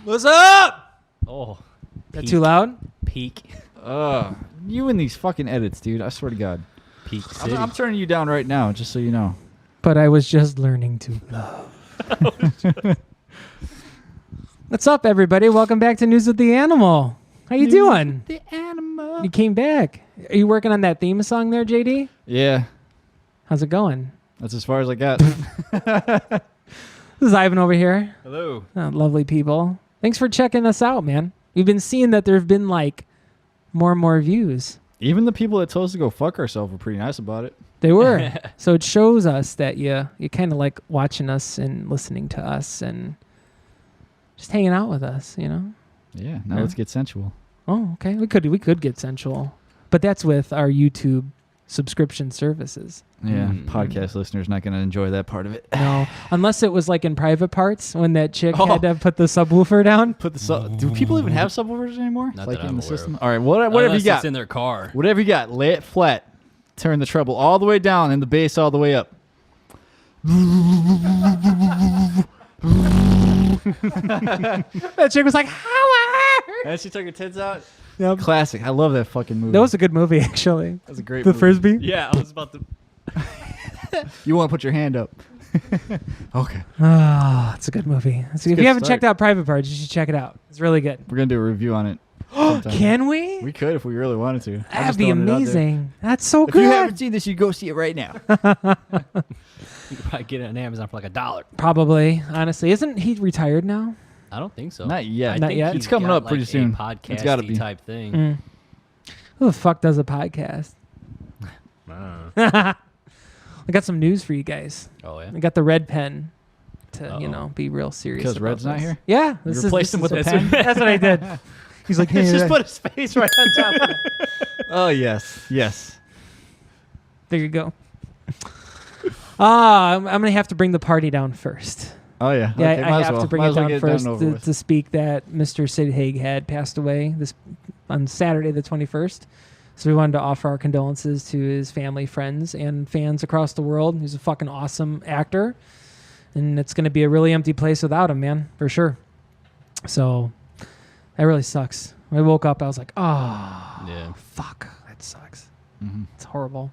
What's up? Oh, That too loud? Peak You and these fucking edits, dude. I swear to God. City. I'm turning you down right now, just so you know. But I was just learning to love. What's up, everybody? Welcome back to News with the Animal. How you doing? The animal. You came back. Are you working on that theme song there, JD? Yeah, How's it going? that's as far as I got. This is Ivan over here. Hello. Oh, lovely people. Thanks for checking us out, man. We've been seeing that there have been like more and more views. Even the people that told us to go fuck ourselves were pretty nice about it. They were. So it shows us that you kind of like watching us and listening to us and just hanging out with us, you know? Yeah, now Yeah. let's get sensual. Oh, okay. We could get sensual. But that's with our YouTube subscription services. Yeah, Mm. podcast listeners not going to enjoy that part of it. No, unless it was like in private parts when that chick Oh. had to put the subwoofer down. Put the do people even have subwoofers anymore? Not like that in I'm the aware system. of. All right, whatever you Unless got. It's in their car. Whatever you got, lay it flat. Turn the treble all the way down and the bass all the way up. That chick was like, Howard! And she took her tits out. Yep. Classic. I love that fucking movie. That was a good movie, actually. That was a great The movie. Frisbee? Yeah, I was about to. You want to put your hand up. Okay. Oh, it's a good movie. If good you haven't start. checked out Private Parts, you should check it out. It's really good. We're going to do a review on it. sometime. Can we? We could if we really wanted to. I'm That'd just be throwing it out there. amazing. That's so If you haven't good. seen this, you go see it right now. You could probably get it on Amazon for like $1. Probably, honestly. Isn't he retired now? I don't think so. Not yet. I Not think yet? he's It's coming got, up pretty like, soon. A It's gotta podcasty be. type thing. Mm. Who the fuck does a podcast? Ah. I got some news for you guys. Oh yeah. I got the red pen to, Uh-oh. be real serious. Because about Red's not this. here? Yeah. You This replaced this him with a is- pen? That's what I did. He's like, hey, Just put his face right on top of it. Oh, yes. Yes. there you go. I'm going to have to bring the party down first. Oh, yeah. Yeah, Okay, I might as have well. to bring Might it as well down get first and over with. to speak that Mr. Sid Haig had passed away on Saturday the 21st. So we wanted to offer our condolences to his family, friends, and fans across the world. He's a fucking awesome actor. And it's going to be a really empty place without him, man, for sure. So that really sucks. When I woke up, I was like, oh, Yeah. fuck, that sucks. Mhm. It's horrible.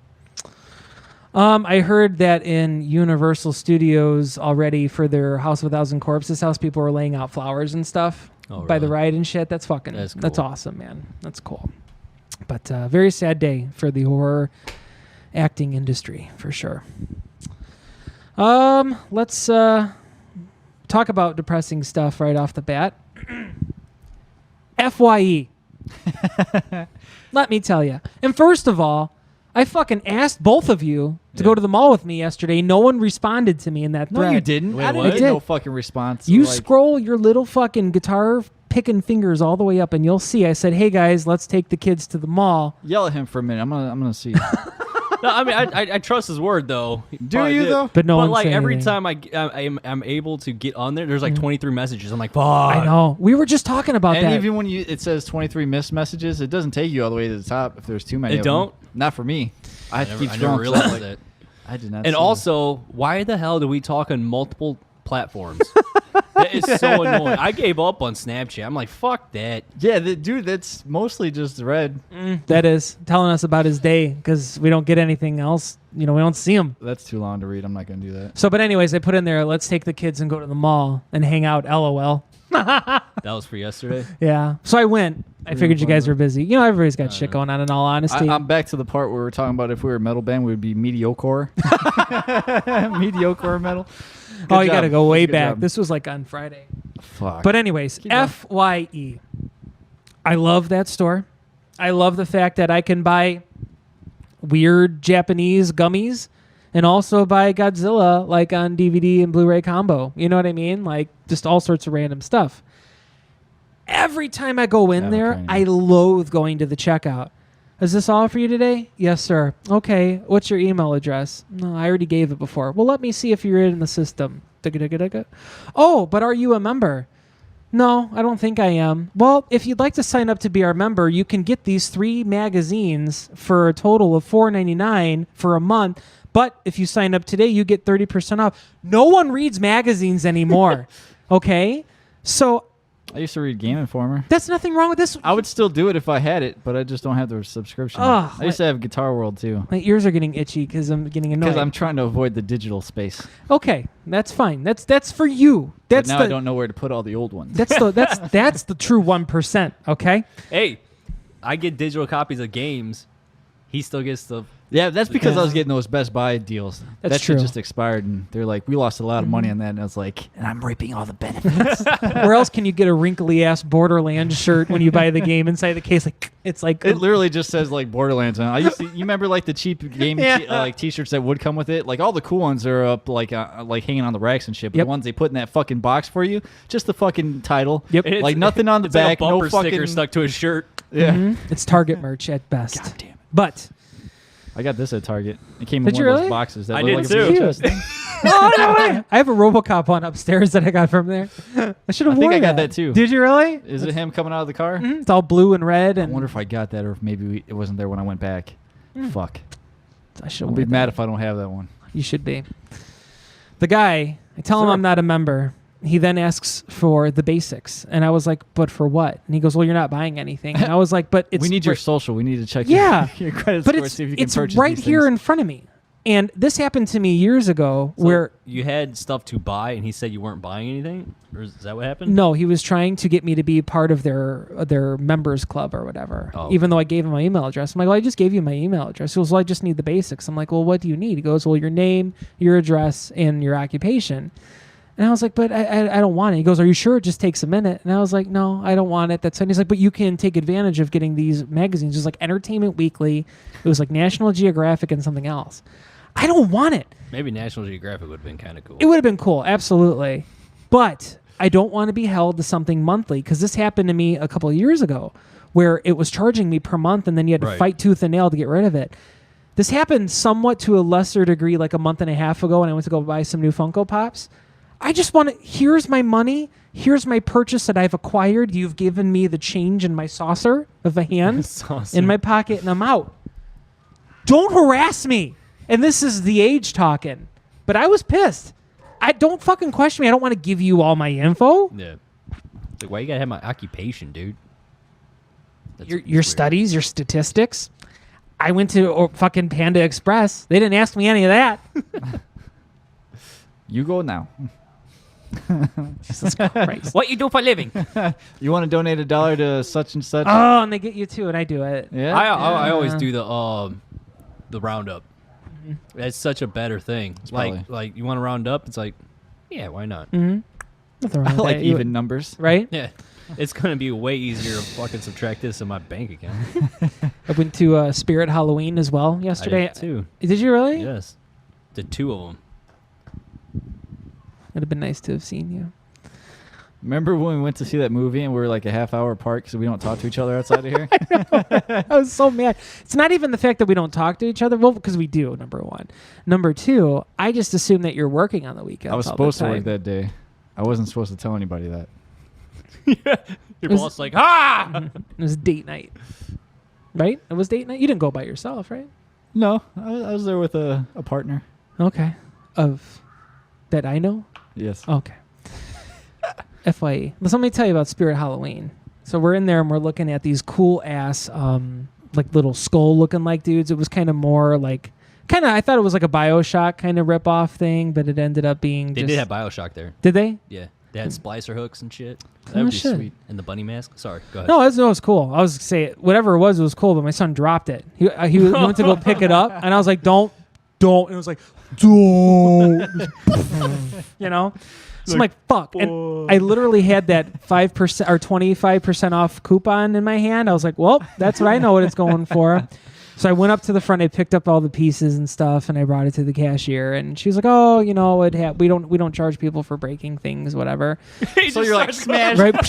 I heard that in Universal Studios already for their House of a Thousand Corpses house, people were laying out flowers and stuff Oh, by the really? ride and shit. That's fucking, That's that's cool. awesome, man. That's cool. But very sad day for the horror acting industry, for sure. Let's talk about depressing stuff right off the bat. FYE. Let me tell you. And first of all, I fucking asked both of you to go to the mall with me yesterday. No one responded to me in that No, thread. you didn't. Wait, I didn't what? get I no did. fucking response. You Like, scroll your little fucking guitar picking fingers all the way up and you'll see. I said, hey guys, let's take the kids to the mall. Yell at him for a minute. I'm gonna see. No, I mean I trust his word though. He Do probably you, did. though? But no But one like said every anything. time I'm able to get on there, there's like 23 messages. I'm like, fuck. I know. We were just talking about And that. even when it says 23 missed messages, it doesn't take you all the way to the top if there's too many. It of them. don't? Not for me. I have to keep I never scrolling. 'cause I'm realized like, that. I did not. And see also, why the hell do we talk on multiple platforms? That is so annoying. I gave up on Snapchat. I'm like, fuck that. that. Yeah, dude, that's mostly just Red. That is telling us about his day because we don't get anything else. We don't see him. That's too long to read. I'm not gonna do that. So, but anyways, I put in there, let's take the kids and go to the mall and hang out. LOL. That was for yesterday. Yeah. So I went. I figured you guys were busy. Everybody's got shit going on in all honesty. I'm back to the part where we're talking about if we were a metal band, we would be mediocre. Mediocre metal. Good you got to job. go way Good back. job. This was like on Friday. Fuck. But anyways, going. FYE. I love that store. I love the fact that I can buy weird Japanese gummies and also buy Godzilla like on DVD and Blu-ray combo. You know what I mean? Like just all sorts of random stuff. Every time I go in Yeah, there, okay. I loathe going to the checkout. Is this all for you today? Yes, sir. Okay. What's your email address? No, I already gave it before. Well, let me see if you're in the system. Digga-digga-digga. Oh, but are you a member? No, I don't think I am. Well, if you'd like to sign up to be our member, you can get these 3 magazines for a total of $4.99 for a month. But if you sign up today, you get 30% off. No one reads magazines anymore. Okay? So I used to read Game Informer. That's nothing wrong with this. I would still do it if I had it, but I just don't have the subscription. Ugh, I used to have Guitar World too. My ears are getting itchy because I'm getting annoyed. Because I'm trying to avoid the digital space. Okay, that's fine. That's for you. But That's now the I don't know where to put all the old ones. that's the true 1%. Okay. Hey, I get digital copies of games. He still gets the. Yeah, that's because I was Yeah. getting those Best Buy deals. That's that shit true. just expired, and they're like, we lost a lot of money on that. And I was like, and I'm reaping all the benefits. Where else can you get a wrinkly ass Borderlands shirt when you buy the game inside the case? Like it's like It literally just says like Borderlands on it. I used to, you remember like the cheap game Yeah. like T-shirts that would come with it? Like all the cool ones are up like hanging on the racks and shit. But Yep. the ones they put in that fucking box for you, just the fucking title. Yep. It's- Like nothing on the It's like back, a bumper no fucking sticker stuck to his shirt. Yeah. Mhm. It's Target merch at best. God damn it. But I got this at Target. It came Did in you one of really? those boxes. That I looked did like a too. VHS thing. oh no way! I have a RoboCop one upstairs that I got from there. I should have I think worn I got that too. Did you really? Is it him coming out of the car? Mhm. It's all blue and red, I and wonder if I got that or if maybe it wasn't there when I went back. Fuck. I should I'll be mad if I don't have that one. You should be. The guy, I tell him Sir. I'm not a member. He then asks for the basics, and I was like, "But for what?" And he goes, "Well, you're not buying anything." And I was like, "But it's we need your right- social. We need to check Yeah. your credit but score, it's see if you can it's purchase right these here things. in front of me." And this happened to me years ago, So where you had stuff to buy, and he said you weren't buying anything, or is that what happened? no, he was trying to get me to be part of their members club or whatever. Oh. Even though I gave him my email address, I'm like, "Well, I just gave you my email address." He goes, "Well, I just need the basics." I'm like, "Well, what do you need?" He goes, "Well, your name, your address, and your occupation." And I was like, "But I don't want it." He goes, "Are you sure? It just takes a minute." And I was like, "No, I don't want it." That's fine. He's like, "But you can take advantage of getting these magazines." It was like Entertainment Weekly. It was like National Geographic and something else. I don't want it. Maybe National Geographic would have been kind of cool. It would have been cool, absolutely. But I don't want to be held to something monthly because this happened to me a couple of years ago where it was charging me per month and then you had to Right. fight tooth and nail to get rid of it. This happened somewhat to a lesser degree like a month and a half ago when I went to go buy some new Funko Pops. I just want to, here's my money. Here's my purchase that I've acquired. You've given me the change in my saucer of a hand Saucer. in my pocket and I'm out. Don't harass me. And this is the age talking. But I was pissed. I don't fucking question me. I don't want to give you all my info. Yeah. It's like, why you gotta have my occupation, dude? That's Your weird. studies, your statistics. I went to fucking Panda Express. They didn't ask me any of that. You go now. Jesus Christ. What you do for a living? You want to donate $1 to such and such? Oh, and they get you too, and I do it. yeah. I always Yeah. do the roundup. That's such a better thing. probably- Like you want to round up? It's like, yeah, why not? Mm-hmm. Nothing wrong I with like that. You- even numbers. right? Yeah, it's gonna be way easier to fucking subtract this in my bank account. I went to Spirit Halloween as well I yesterday. did too. Did you really? Yes, the two of them. It'd have been nice to have seen you. Remember when we went to see that movie and we were like a half hour apart because we don't talk to each other outside of here? I was so mad. It's not even the fact that we don't talk to each other. Well, because we do, number one. Number two, I just assume that you're working on the weekends. I was all the supposed to time. work that day. I wasn't supposed to tell anybody that. Your Was- boss like, ah! It was date night. Right? It was date night? You didn't go by yourself, right? No, I was there with a partner. Okay. Of that I know? Yes. Okay. FYE. Let me tell you about Spirit Halloween. So we're in there and we're looking at these cool ass, like little skull looking like dudes. It was kind of more like, I thought it was like a Bioshock kind of rip off thing, but it ended up being They just, did have Bioshock there. Did they? Yeah, they had splicer hooks and shit. Oh, That would be shit. sweet. And the bunny mask. Sorry, go ahead. No, it was cool. I was say whatever it was cool, but my son dropped it. He went to go pick it up, and I was like, "Don't!" And it was like, "Don't!" You know. So I'm like, "Fuck!" And I literally had that 5% or 25% off coupon in my hand. I was like, "Well, that's what I know what it's going for." So I went up to the front. I picked up all the pieces and stuff, and I brought it to the cashier. And she was like, "Oh, you know, we don't charge people for breaking things, whatever." So you're like, smash. Right.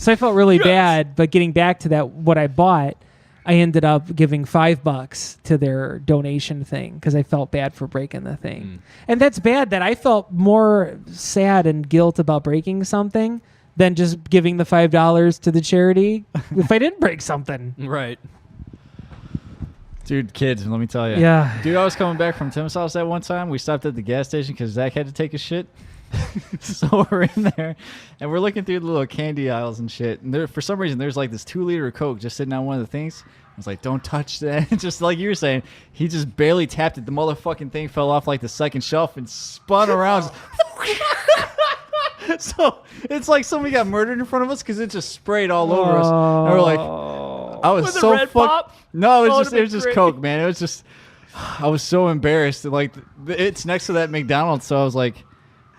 So I felt really bad. But getting back to that, what I bought, I ended up giving $5 to their donation thing because I felt bad for breaking the thing. And that's bad that I felt more sad and guilt about breaking something than just giving the $5 to the charity if I didn't break something. Right. Dude, kids, let me tell you. Yeah. Dude, I was coming back from Tim's house that one time. We stopped at the gas station because Zach had to take a shit. So we're in there, and we're looking through the little candy aisles and shit. And there, for some reason, there's like this 2-liter of Coke just sitting on one of the things. I was like, "Don't touch that!" Just like you were saying, he just barely tapped it. The motherfucking thing fell off like the second shelf and spun around. So it's like somebody got murdered in front of us because it just sprayed all over us. And we're like, I was Was it so Red fucked. Pop? No, it Oh, was it'd just be great. Coke, man. It was just. I was so embarrassed. Like it's next to that McDonald's, so I was like,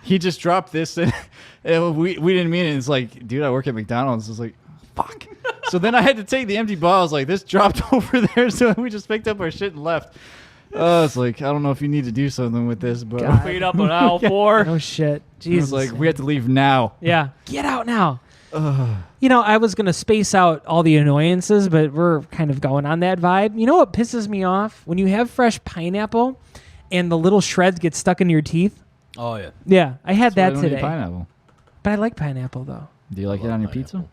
he just dropped this, and we didn't mean it. It's like, dude, I work at McDonald's. I was like, fuck. So then I had to take the empty bottle. I was like, this dropped over there, so we just picked up our shit and left. It's like, I don't know if you need to do something with this, but God. Clean up on aisle 4. No shit. I Jesus. was like, we have to leave now. Yeah. Get out now. You know, I was going to space out all the annoyances, but we're kind of going on that vibe. You know what pisses me off? When you have fresh pineapple and the little shreds get stuck in your teeth. Oh, yeah. Yeah, I had That's why I that don't eat today. pineapple. But I like pineapple, though. Do you like it love on your pineapple. pizza?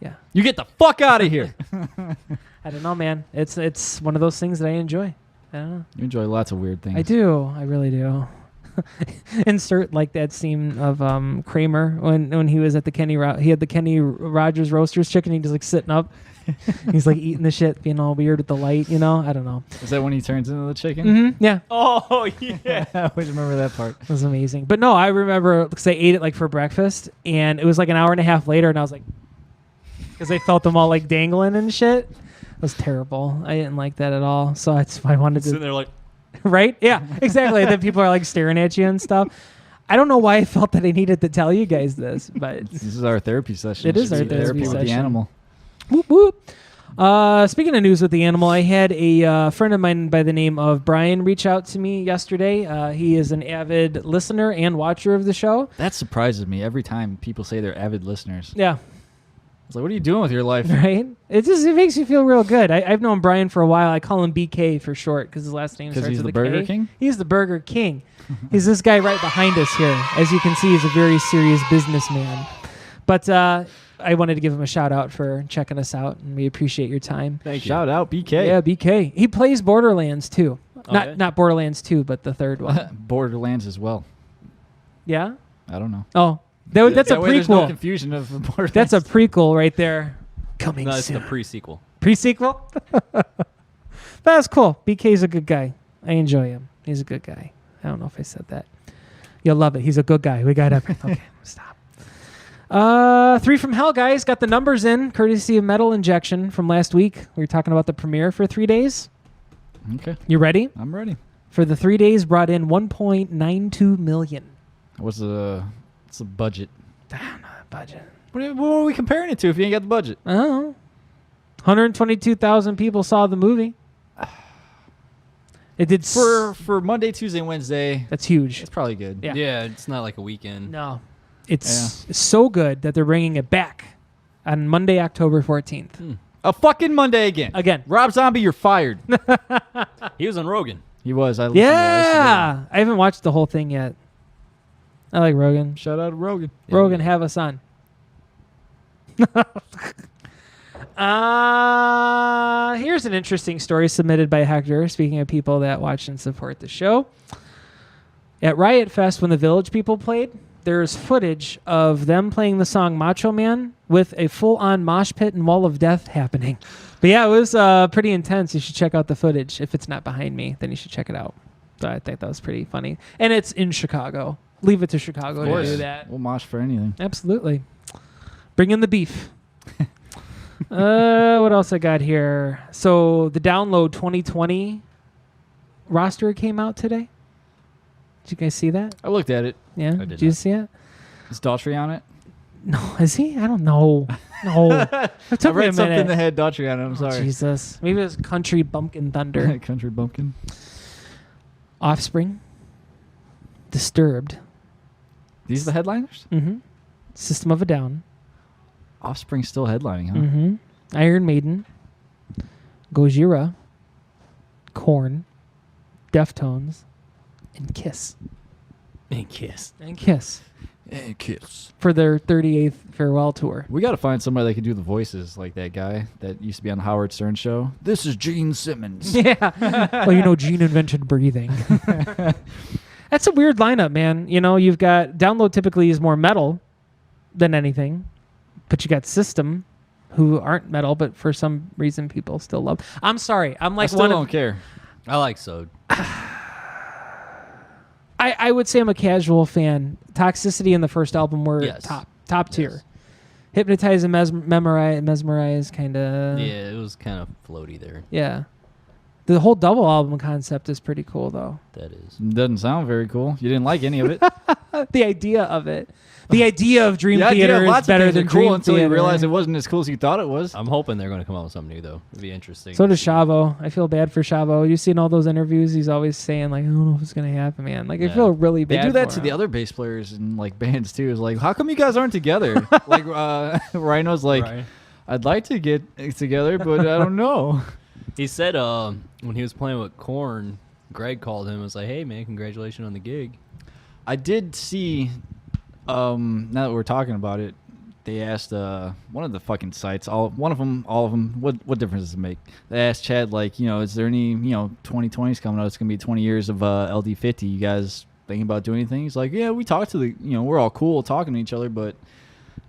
Yeah. You get the fuck out of here. I don't know, man. It's one of those things that I enjoy. I don't know. You enjoy lots of weird things. I do. I really do. Insert like that scene of Kramer when he was at the he had the Kenny Rogers Roasters chicken. He just like sitting up. He's like eating the shit, being all weird with the light. You know, I don't know. Is that when he turns into the chicken? Mm-hmm. Yeah, Oh, yeah. I always remember that part. it was amazing. But no, I remember because I ate it like for breakfast, and it was like an hour and a half later, and I was like, because I felt them all like dangling and shit. It was terrible. I didn't like that at all. So that's why I wanted Sitting to. there like, Right? Yeah, exactly. Then people are like staring at you and stuff. I don't know why I felt that I needed to tell you guys this, but This is our therapy session. It is should our be therapy with the session. animal. whoop whoop. Speaking of news with the animal, I had a friend of mine by the name of Brian reach out to me yesterday. He is an avid listener and watcher of the show. That surprises me every time people say they're avid listeners. Yeah, It's like, what are you doing with your life? right. It makes you feel real good. I've known Brian for a while. I call him BK for short because his last name Because starts he's with the a Burger K. King? He's the Burger King. He's this guy right behind us here. As you can see, he's a very serious businessman. But I wanted to give him a shout out for checking us out, and we appreciate your time. thank you. Shout out, BK. Yeah, BK. He plays Borderlands too. Oh, not yeah? not Borderlands 2, but the third one. Borderlands as well. Yeah. I don't know. Oh, that's a That way there's no prequel. confusion of Borderlands. That's a prequel right there. Coming No, it's soon. the pre-sequel. Pre-sequel. That's cool. BK's a good guy. I enjoy him. He's a good guy. I don't know if I said that. You'll love it. He's a good guy. We got up. Okay, stop. 3 from Hell, guys. Got the numbers in, courtesy of Metal Injection from last week. We were talking about the premiere for 3 days. Okay, You ready? I'm ready. For the 3 days, brought in 1.92 million. What's the budget? Budget. What are we comparing it to if you ain't got the budget? I don't know. 122,000 people saw the movie. It did For Monday, Tuesday, and Wednesday, That's huge. it's probably good. Yeah. Yeah, it's not like a weekend. No, it's so good that they're bringing it back on Monday, October 14th. A fucking Monday again. Again. Rob Zombie, you're fired. He was on Rogan. He was. I listened to that. Yeah, I haven't watched the whole thing yet. I like Rogan. Shout out to Rogan. Rogan, have us on. Here's an interesting story submitted by Hector. Speaking of people that watch and support the show, at Riot Fest when the Village People played, there's footage of them playing the song Macho Man with a full-on mosh pit and wall of death happening. But yeah, it was pretty intense. You should check out the footage. If it's not behind me, then you should check it out. So I think that was pretty funny. And it's in Chicago. Leave it to Chicago to do that. We'll mosh for anything. Absolutely. Bring in the beef. What else I got here? So the Download 2020 roster came out today. Did you guys see that? I looked at it. Yeah. did Did you not. see it? Is Daughtry on it? No. Is he? I don't know. No. It I took me a read something minute. that had Daughtry on it. I'm Oh, sorry. Jesus. Maybe it was Country Bumpkin Thunder. Country bumpkin. Offspring. Disturbed. These are the headliners? Mm-hmm. System of a Down. Offspring still headlining, huh? Mm-hmm. Iron Maiden. Gojira. Korn. Deftones. And Kiss. And Kiss. And Kiss. And Kiss. For their 38th farewell tour. We got to find somebody that can do the voices like that guy that used to be on the Howard Stern show. This is Gene Simmons. Yeah. Well, you know, Gene invented breathing. That's a weird lineup, man. You know, you've got Download typically is more metal than anything, but you got System, who aren't metal, but for some reason people still love. I'm sorry, I'm I like still one don't of. care. I like Sode. I would say I'm a casual fan. Toxicity and the first album were Yes. top tier. Yes. Hypnotize and mesmerize kind of. Yeah, it was kind of floaty there. Yeah. The whole double album concept is pretty cool, though. That is. Doesn't sound very cool. You didn't like any of it. The idea of it. The idea of Dream The idea Theater of is lots of better things than are cool Dream until Theater. you realize it wasn't as cool as you thought it was. I'm hoping they're going to come out with something new, though. It'd be interesting. So does Shavo. I feel bad for Shavo. You seen all those interviews? He's always saying, like, I don't know if it's going to happen, man. Like, I Yeah. feel really They bad do that for to him. the other bass players and like bands too. Is like, how come you guys aren't together? Like Rhino's like, Right. I'd like to get together, but I don't know. He said when he was playing with Korn, Greg called him and was like, hey, man, congratulations on the gig. I did see. Now that we're talking about it, they asked one of the fucking sites, all of them, what difference does it make? They asked Chad, like, you know, is there any, 2020's coming out? It's gonna be 20 years of LD50. You guys thinking about doing anything? He's like, yeah, we talked to we're all cool talking to each other, but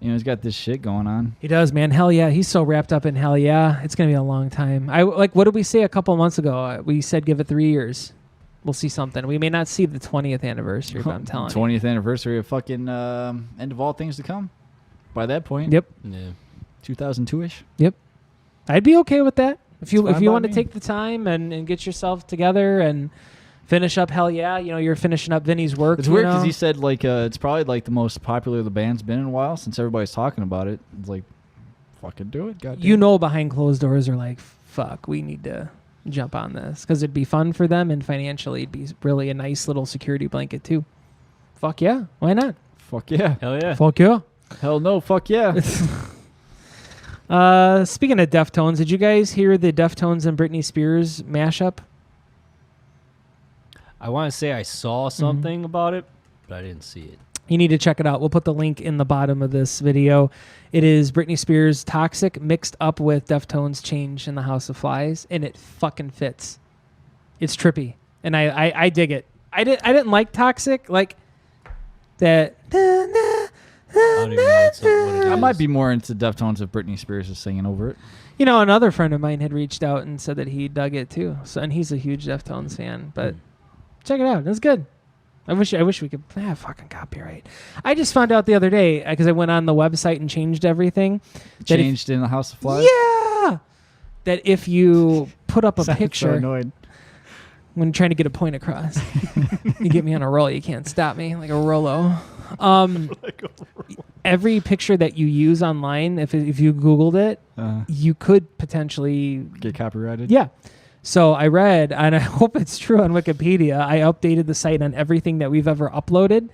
he's got this shit going on. He does, man. Hell yeah. He's so wrapped up in hell yeah. It's going to be a long time. What did we say a couple months ago? We said give it 3 years. We'll see something. We may not see the 20th anniversary, but I'm telling you. 20th anniversary of fucking End of All Things to Come. By that point, Yep. Yeah. 2002-ish. Yep. I'd be okay with that. If you It's fine by want to me. take the time and get yourself together and finish up hell yeah, you're finishing up Vinny's work. It's weird because he said like it's probably like the most popular the band's been in a while since everybody's talking about it. It's like, fucking do it, goddamn. Behind closed doors are like, fuck, we need to jump on this because it'd be fun for them and financially it'd be really a nice little security blanket too. Fuck yeah, why not? Fuck yeah. Hell yeah. Fuck yeah. Hell no. Fuck yeah. Speaking of Deftones, did you guys hear the Deftones and Britney Spears mashup? I want to say I saw something about it, but I didn't see it. You need to check it out. We'll put the link in the bottom of this video. It is Britney Spears' Toxic mixed up with Deftones' Change in the House of Flies, and it fucking fits. It's trippy, and I dig it. I didn't like Toxic, like that. I don't even know what it I is. might be more into Deftones if Britney Spears is singing over it. Another friend of mine had reached out and said that he dug it too. So, and he's a huge Deftones fan, but check it out. It's good. I wish we could. Fucking copyright. I just found out the other day because I went on the website and changed everything. that if- Changed in the House of Flies. Yeah. That if you put up a So picture annoyed. when trying to get a point across, you get me on a roll. You can't stop me like a Rolo. Every picture that you use online, if you Googled it, you could potentially Get copyrighted. yeah. So I read, and I hope it's true on Wikipedia. I updated the site on everything that we've ever uploaded.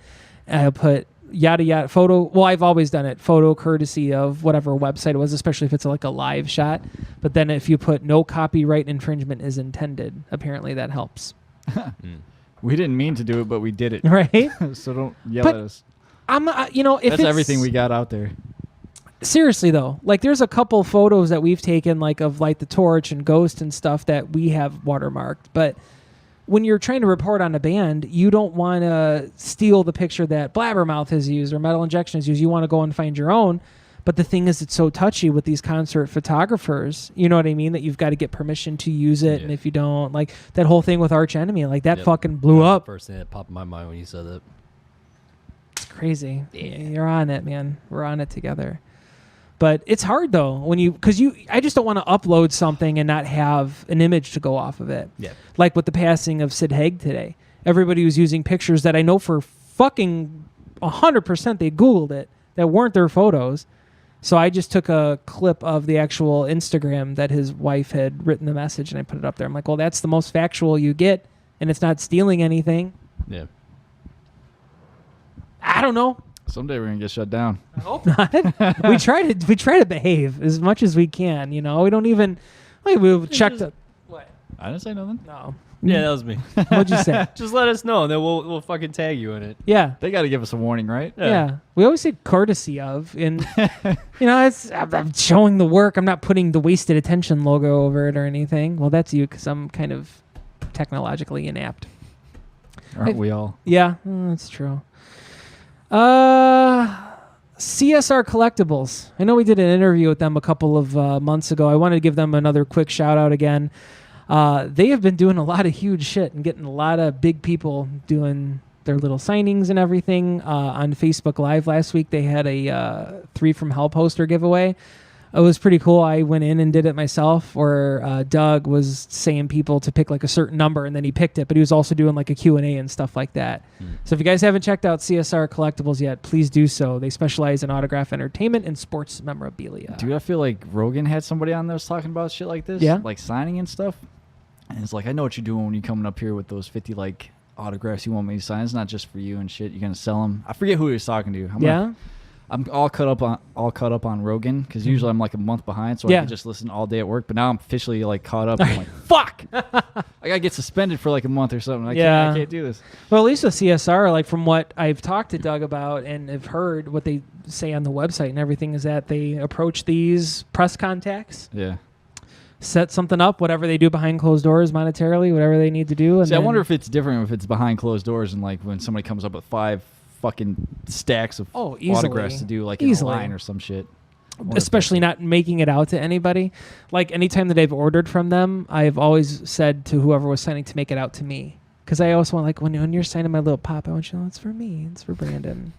I put yada yada photo. Well, I've always done it. Photo courtesy of whatever website it was, especially if it's like a live shot. But then if you put no copyright infringement is intended, apparently that helps. We didn't mean to do it, but we did it. Right? So don't yell But at us. I'm, if That's it's, everything we got out there. Seriously though, like there's a couple photos that we've taken, like of Light the Torch and Ghost and stuff that we have watermarked. But when you're trying to report on a band, you don't want to steal the picture that Blabbermouth has used or Metal Injection has used. You want to go and find your own. But the thing is, it's so touchy with these concert photographers. You know what I mean? That you've got to get permission to use it, and Yeah. if you don't, like that whole thing with Arch Enemy, like that Yep. fucking blew up. First thing that popped in my mind when you said that. It's crazy. Yeah. You're on it, man. We're on it together. But it's hard though when I just don't want to upload something and not have an image to go off of it. Yeah. Like with the passing of Sid Haig today. Everybody was using pictures that I know for fucking 100% they Googled it that weren't their photos. So I just took a clip of the actual Instagram that his wife had written the message and I put it up there. I'm like, well, that's the most factual you get and it's not stealing anything. Yeah. I don't know. Someday we're gonna get shut down. I hope not. we try to behave as much as we can. We don't even. We checked. What? I didn't say nothing. No. Yeah, that was me. What'd you say? Just let us know, then we'll fucking tag you in it. Yeah. They got to give us a warning, right? Yeah. We always say courtesy of, and I'm showing the work. I'm not putting the wasted attention logo over it or anything. Well, that's you because I'm kind of technologically inept. Aren't we all? Yeah, that's true. CSR Collectibles. I know we did an interview with them a couple of months ago. I wanted to give them another quick shout out again. They have been doing a lot of huge shit and getting a lot of big people doing their little signings and everything. On Facebook Live last week, they had a 3 from Hell poster giveaway. It was pretty cool. I went in and did it myself, where Doug was saying people to pick like a certain number, and then he picked it, but he was also doing like a Q&A and stuff like that. So if you guys haven't checked out CSR Collectibles yet, please do so. They specialize in autograph entertainment and sports memorabilia. Dude, I feel like Rogan had somebody on there was talking about shit like this. Yeah. Like signing and stuff. And it's like, I know what you're doing when you're coming up here with those 50 like autographs you want me to sign. It's not just for you and shit. You're gonna sell them. I forget who he was talking to. I'm all caught up on Rogan because usually I'm like a month behind, so I can just listen all day at work. But now I'm officially like caught up. I'm like, fuck! I gotta get suspended for like a month or something. I can't do this. Well, at least with CSR, like from what I've talked to Doug about and have heard what they say on the website and everything, is that they approach these press contacts. Yeah. Set something up, whatever they do behind closed doors monetarily, whatever they need to do. And See, I wonder if it's different if it's behind closed doors and like when somebody comes up with 5 fucking stacks of autographs to do like in a line or some shit. Especially not making it out to anybody. Like anytime that I've ordered from them, I've always said to whoever was signing to make it out to me. Because I always want, like, when you're signing my little pop, I want you to know it's for me. It's for Brandon.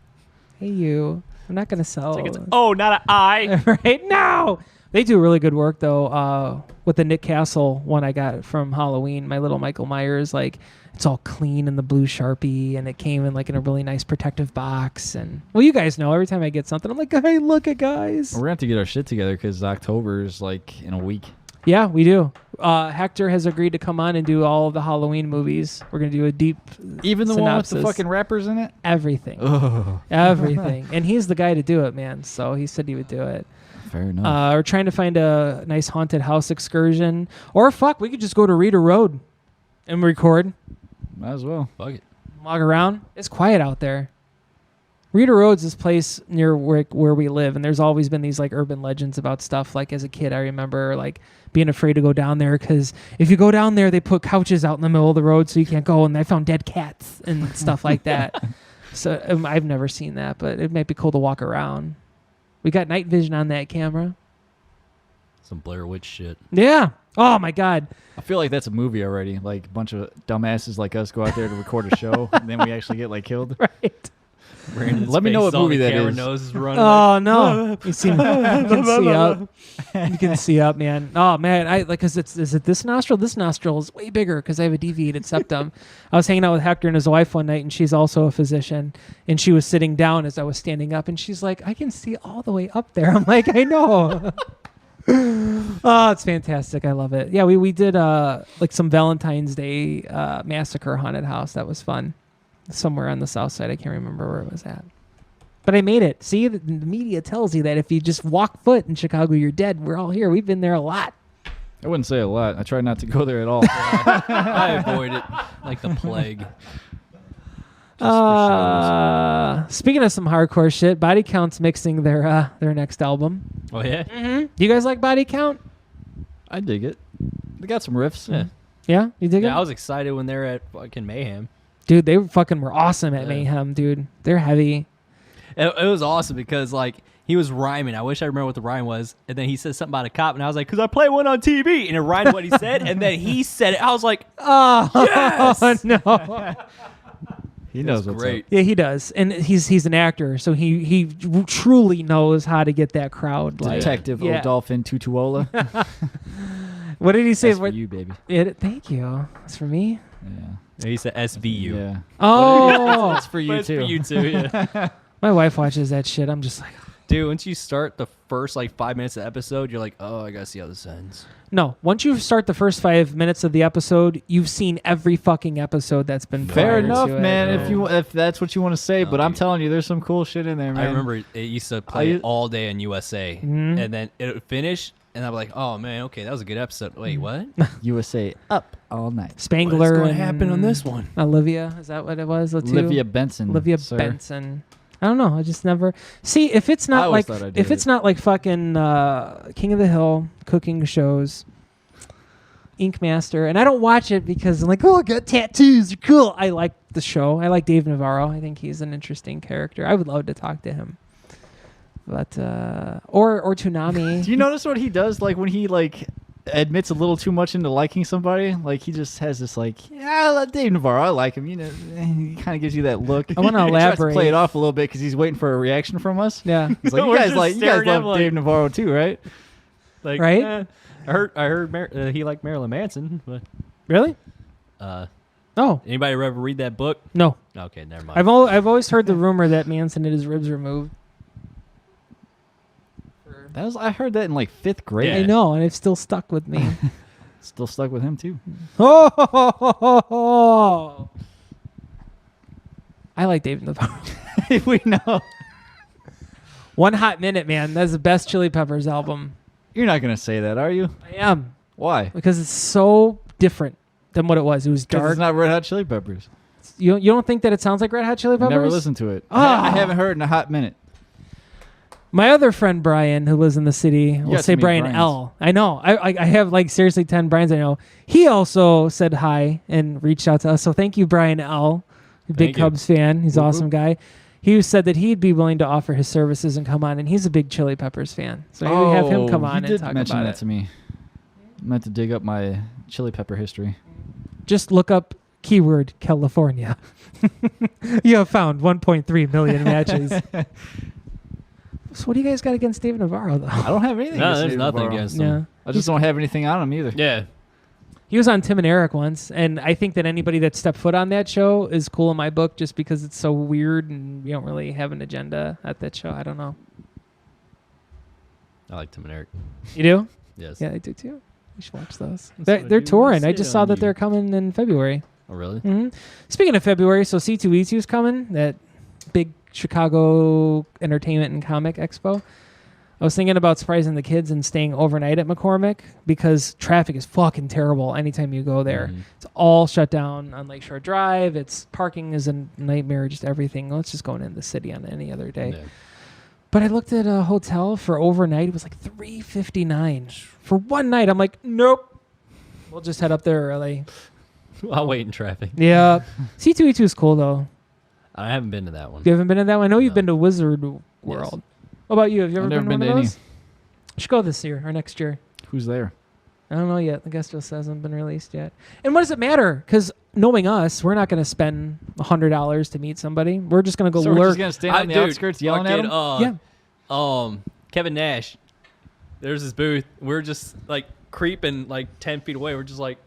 Hey, you. I'm not going to sell. Oh, not an I. Right now. They do really good work, though, with the Nick Castle one I got from Halloween. My little Michael Myers, like, it's all clean in the blue Sharpie, and it came in, like, in a really nice protective box. And, well, you guys know, every time I get something, I'm like, hey, look at guys. We're going to have to get our shit together because October is, like, in a week. Yeah, we do. Hector has agreed to come on and do all of the Halloween movies. We're going to do a deep Even the synopsis. one with the fucking rappers in it? Everything. Ugh. Everything. And he's the guy to do it, man. So he said he would do it. Fair enough. We're trying to find a nice haunted house excursion. Or, we could just go to Reader Road and record. Might as well. Fuck it. Walk around. It's quiet out there. Reader Road's this place near where we live, and there's always been these like urban legends about stuff. Like as a kid, I remember like being afraid to go down there because if you go down there, they put couches out in the middle of the road so you can't go, and I found dead cats and stuff like that. So I've never seen that, but it might be cool to walk around. We got night vision on that camera. Some Blair Witch shit. Yeah. Oh my God. I feel like that's a movie already. Like a bunch of dumbasses like us go out there to record a show, and then we actually get like killed. Right. Brandon's Let me know face, what all movie the that camera is. nose is running. Oh no! You can see up. You can see up, man. Oh man, I like because is it this nostril? This nostril is way bigger because I have a deviated septum. I was hanging out with Hector and his wife one night, and she's also a physician, and she was sitting down as I was standing up, and she's like, "I can see all the way up there." I'm like, "I know." Oh, it's fantastic. I love it. Yeah, we did like some Valentine's Day massacre haunted house. That was fun. Somewhere on the south side. I can't remember where it was at. But I made it. See, the media tells you that if you just walk foot in Chicago, you're dead. We're all here. We've been there a lot. I wouldn't say a lot. I try not to go there at all. I avoid it like the plague. Speaking of some hardcore shit, Body Count's mixing their next album. Oh, yeah? Mm-hmm. Do you guys like Body Count? I dig it. They got some riffs. Yeah. Yeah? You dig it? Yeah, I was excited when they were at fucking Mayhem. Dude, they fucking were awesome at Mayhem, dude. They're heavy. It was awesome because, like, he was rhyming. I wish I remember what the rhyme was. And then he said something about a cop, and I was like, because I play one on TV. And it rhymed what he said. And then he said it. I was like, oh, yes! No. He knows what's great. up. Yeah, he does. And he's an actor, so he truly knows how to get that crowd. Like, Detective yeah. Odolphin Tutuola. What did he say? That's for you, baby. Thank you. That's for me. Yeah. He said SVU. Yeah. Oh, That's for you, But it's too. for you, too, yeah. my wife watches that shit. I'm just like, Dude, once you start the first, like, 5 minutes of the episode, you're like, oh, I got to see how this ends. no. Once you start the first 5 minutes of the episode, you've seen every fucking episode that's been Fair prior enough, to it. man. If that's what you want to say, No, but I'm dude. telling you, there's some cool shit in there, man. I remember it used to play I- all day on USA. Mhm. And then it would finish, and I'm like, oh, man, okay, that was a good episode. Wait, what? USA up all night. Spangler. What's going to and happen on this one? Olivia, is that what it was? The two? Olivia Benson. Olivia sir. Benson. I don't know. I just never see if it's I not always like thought I did if it's it. not like fucking King of the Hill cooking shows. Ink Master, and I don't watch it because I'm like, oh, I got tattoos, they're cool. I like the show. I like Dave Navarro. I think he's an interesting character. I would love to talk to him. But or Toonami. Do you notice what he does? Like when he like admits a little too much into liking somebody, like he just has this like, yeah, I love Dave Navarro. I like him. You know, he kind of gives you that look. I wanna He tries elaborate. play it off a little bit because he's waiting for a reaction from us. Yeah. He's like, We're just you guys staring at him love like- Dave Navarro too, right? Like, Right? I heard he liked Marilyn Manson, but Really? Oh anybody ever read that book? no. Okay, never mind. I've always heard the rumor that Manson had his ribs removed. I heard that in like 5th grade. Yeah. I know, and it's still stuck with me. Still stuck with him too. Oh, I like Dave Navarro. We know. One Hot Minute, man. That's the best Chili Peppers album. You're not gonna say that, are you? I am, Why? because it's so different than what it was. It was Because dark. it's not Red Hot Chili Peppers. You don't think that it sounds like Red Hot Chili I Peppers? never listened to it. Ah. I haven't heard in a hot minute. My other friend Brian, who lives in the city, we'll got say too many Brian Brians. L. I know. I have like seriously 10 Brians I know. He also said hi and reached out to us. So thank you, Brian L. Big Thank you. Cubs fan. He's an Whoop, awesome whoop. guy. He said that he'd be willing to offer his services and come on, and he's a big Chili Peppers fan. So maybe we have him come on he and did talk mention about that it. to me. I meant to dig up my chili pepper history. Just look up keyword California. You have found 1.3 million matches. So what do you guys got against David Navarro, though? I don't have anything. No, against there's Dave nothing Navarro. against Yeah. him. I just don't have anything on him either. Yeah. He was on Tim and Eric once, and I think that anybody that stepped foot on that show is cool in my book just because it's so weird and you don't really have an agenda at that show. I don't know. I like Tim and Eric. You do? Yes. Yeah, I do too. You should watch those. That's They're, what I they're do touring. I sit just saw on that you. they're coming in February. Oh, really? hmm Speaking of February, so C2E2 is coming, that big Chicago entertainment and comic expo. I was thinking about surprising the kids and staying overnight at McCormick because traffic is fucking terrible anytime you go there. Mhm. It's all shut down on Lakeshore Drive. It's parking is a nightmare, just everything. Let's just go in the city on any other day. Yeah. But I looked at a hotel for overnight. It was like $359 for one night. I'm like, nope. We'll just head up there early. I'll wait in traffic. Yeah. C2E2 is cool though. I haven't been to that one. You haven't been to that one? I know you've No. been to Wizard World. What about you? Have you ever I've never been to been one to of those? You should go this year or next year. Who's there? I don't know yet. The guest list hasn't been released yet. And what does it matter? Because knowing us, we're not going to spend $100 to meet somebody. We're just going to go So we're lurk. just gonna stand on the outskirts yelling at him. Yeah. Kevin Nash. There's his booth. We're just like creeping like 10 feet away. We're just like,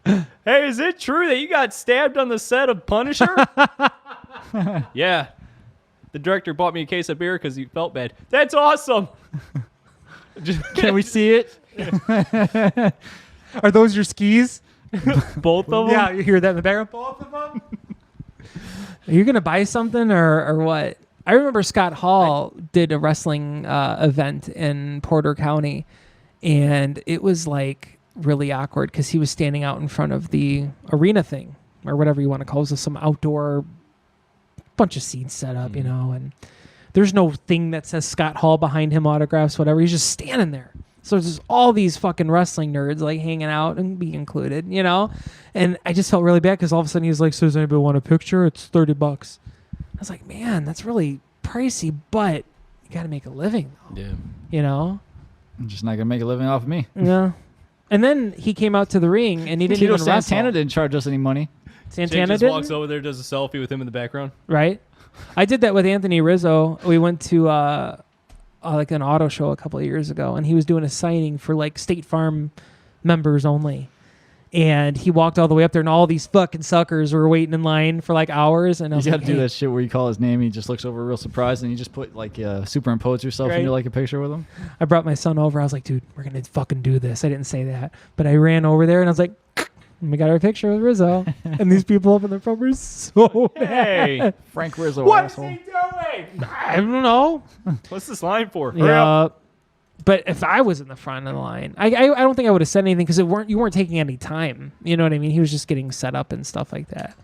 hey, is it true that you got stabbed on the set of Punisher? Yeah. The director bought me a case of beer because he felt bad. That's awesome. Can we see it? Are those your skis? Both of them? Yeah, you hear that in the background. Both of them. Are you gonna buy something or what? I remember Scott Hall did a wrestling event in Porter County, and it was like really awkward because he was standing out in front of the arena thing or whatever you want to call it. It was some outdoor bunch of seats set up, you know, and there's no thing that says Scott Hall behind him, autographs, whatever. He's just standing there. So there's just all these fucking wrestling nerds like hanging out and be included, you know? And I just felt really bad because all of a sudden he's like, so does anybody want a picture? It's $30. I was like, man, that's really pricey, but you got to make a living, though, Yeah. you know? I'm just not gonna make a living off of me. Yeah. And then he came out to the ring and he didn't Tito even Santana wrestle. didn't charge us any money. Santana Jake just didn't? walks over there, does a selfie with him in the background. Right. I did that with Anthony Rizzo. We went to like an auto show a couple of years ago, and he was doing a signing for like State Farm members only. And he walked all the way up there, and all these fucking suckers were waiting in line for like hours. And I You was got like, to do hey. that shit where you call his name, he just looks over real surprised, and you just put like superimpose yourself Right. into like a picture with him. I brought my son over. I was like, dude, we're gonna fucking do this. I didn't say that, but I ran over there, and I was like, and we got our picture with Rizzo. And these people up in the front were so mad. Hey, Frank Rizzo, What is asshole. he doing? I don't know. what's this line for? Hurry up. Yeah. But if I was in the front of the line, I don't think I would have said anything because you weren't taking any time. You know what I mean? He was just getting set up and stuff like that.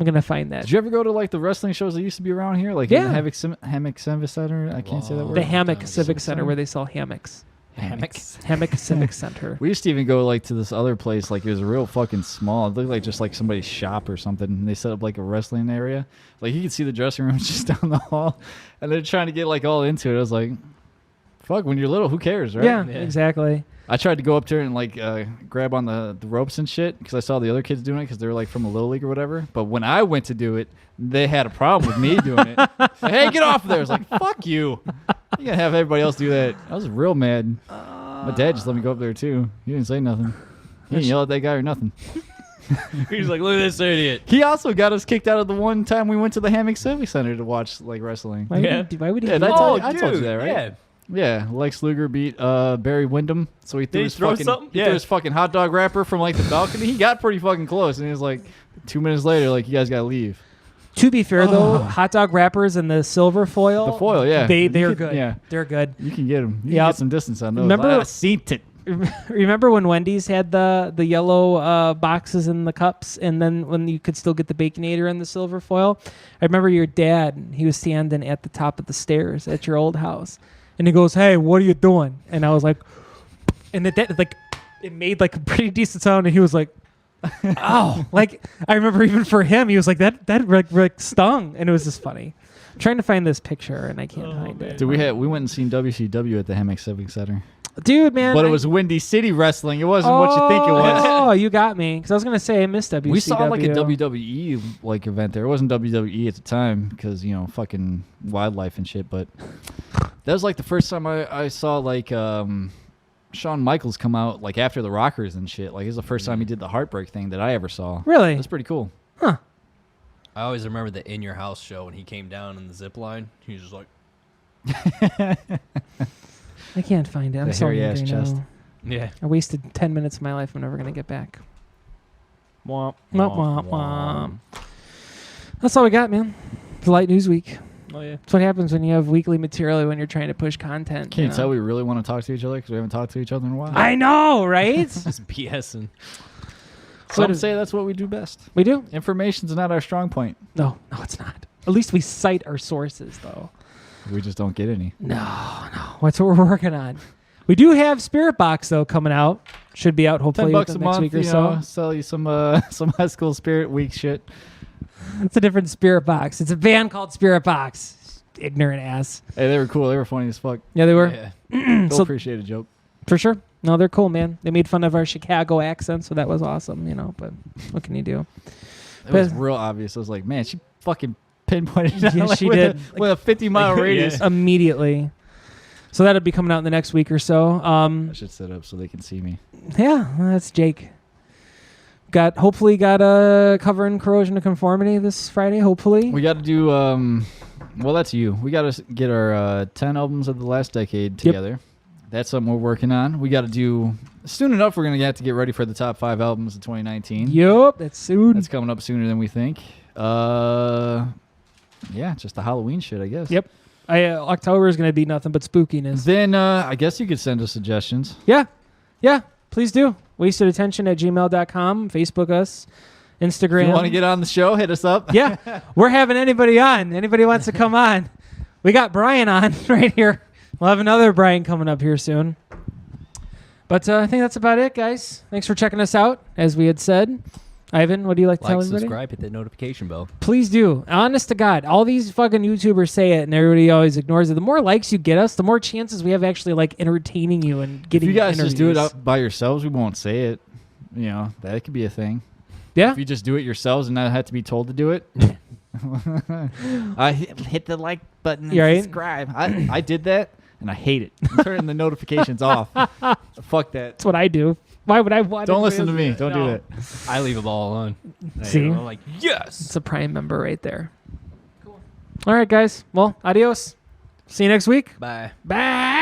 I'm gonna find that. Did you ever go to like the wrestling shows that used to be around here? Like Yeah. Hammock Civic Center? I can't say that word. The Hammock Long Civic time Center ago. where they sell hammocks. Hammock. Hammock Civic Center. We used to even go like to this other place, like it was real fucking small. It looked like just like somebody's shop or something. And they set up like a wrestling area. Like you could see the dressing rooms just down the hall, and they're trying to get like all into it. I was like, fuck, when you're little, who cares, right? Yeah, Yeah. exactly. I tried to go up there and like grab on the ropes and shit because I saw the other kids doing it because they were like from a little league or whatever. But when I went to do it, they had a problem with me doing it. Hey, get off of there! I was like, fuck you. You gotta have everybody else do that. I was real mad. My dad just let me go up there too. He didn't say nothing. He didn't yell at that guy or nothing. He's like, look at this idiot. He also got us kicked out of the one time we went to the Hammock Civic Center to watch like wrestling. Why Yeah. would he, why would he Yeah, do I that? told you- I told you that, right? Yeah. Yeah, Lex Luger beat Barry Windham, so he threw Did he his throw fucking something? he Yeah. threw his fucking hot dog wrapper from like the balcony. He got pretty fucking close, and he was like 2 minutes later, like you guys gotta leave. To be fair, though, hot dog wrappers and the silver foil. The foil, yeah, They're You good. Yeah, They're good. you can get them. You Yep. can get some distance on those. Remember- I seen it. Remember when Wendy's had the yellow boxes and the cups, and then when you could still get the Baconator and the silver foil? I remember your dad. He was standing at the top of the stairs at your old house, and he goes, "Hey, what are you doing?" And I was like, and that like it made like a pretty decent sound, and he was like, "Oh!" Like I remember even for him, he was like that like stung, and it was just funny. I'm trying to find this picture, and I can't find it. Dude, we went and seen WCW at the Hammock Civic Center, Dude, man. but it was Windy City Wrestling. It wasn't what you think it was. Oh, you got me. Because I was going to say I missed WCW. We saw like a WWE like event there. It wasn't WWE at the time because fucking wildlife and shit. But that was like the first time I saw like Shawn Michaels come out like after the Rockers and shit. Like it was the first time he did the Heartbreak thing that I ever saw. Really? That's pretty cool. Huh. I always remember the In Your House show when he came down in the zip line. He was just like, I can't find it. I'm The so hairy angry ass now. chest. yeah. I wasted 10 minutes of my life I'm never going to get back. Womp, Womp, womp, womp. That's all we got, man. It's a light news week. Oh, yeah. That's what happens when you have weekly material when you're trying to push content. Can't know? tell we really want to talk to each other because we haven't talked to each other in a while. I know, right? Just BSing. Some say that's what we do best. We do? Information's not our strong point. No, it's not. At least we cite our sources, though. We just don't get any. No. That's what we're working on. We do have Spirit Box, though, coming out. Should be out hopefully $10 within a the next month, week or so. sell you some high school spirit week shit. It's a different Spirit Box. It's a band called Spirit Box. Ignorant ass. Hey, they were cool. They were funny as fuck. Yeah, they were. Yeah. They'll So- appreciate a joke. For sure. No, they're cool, man. They made fun of our Chicago accent, so that was awesome, but what can you do? It was But- real obvious. I was like, man, she fucking pinpointed it Yeah, like, she with did. with a 50-mile Like, radius. yeah. Immediately. So that'll be coming out in the next week or so. I should set up so they can see me. Yeah, that's Jake. Hopefully got a covering Corrosion to Conformity this Friday, hopefully. We got to do, well, that's you. We got to get our 10 albums of the last decade together. That's something we're working on. We got to do, soon enough, we're going to have to get ready for the top 5 albums of 2019. Yup, that's soon. That's coming up sooner than we think. Yeah, just the Halloween shit, I guess. Yep. October is going to be nothing but spookiness. Then I guess you could send us suggestions. Yeah, please do. WastedAttention@gmail.com. Facebook us. Instagram. If you want to get on the show, hit us up. Yeah, we're having anybody on. Anybody wants to come on. We got Brian on right here. We'll have another Brian coming up here soon. But I think that's about it, guys. Thanks for checking us out, as we had said. Ivan, what do you like to tell Like, everybody? subscribe, hit that notification bell. Please do. Honest to God, all these fucking YouTubers say it, and everybody always ignores it. The more likes you get us, the more chances we have actually like entertaining you and If getting you guys just do it interviews. up by yourselves, we won't say it. That could be a thing. Yeah. If you just do it yourselves and not have to be told to do it. I hit the like button and You right? subscribe. I did that, and I hate it. I'm turning the notifications off. Fuck that. That's what I do. Why would I want? Don't listen to me. Don't do No. that. I leave them all alone. See? I'm like, yes. It's a Prime member right there. Cool. All right, guys. Well, adios. See you next week. Bye. Bye.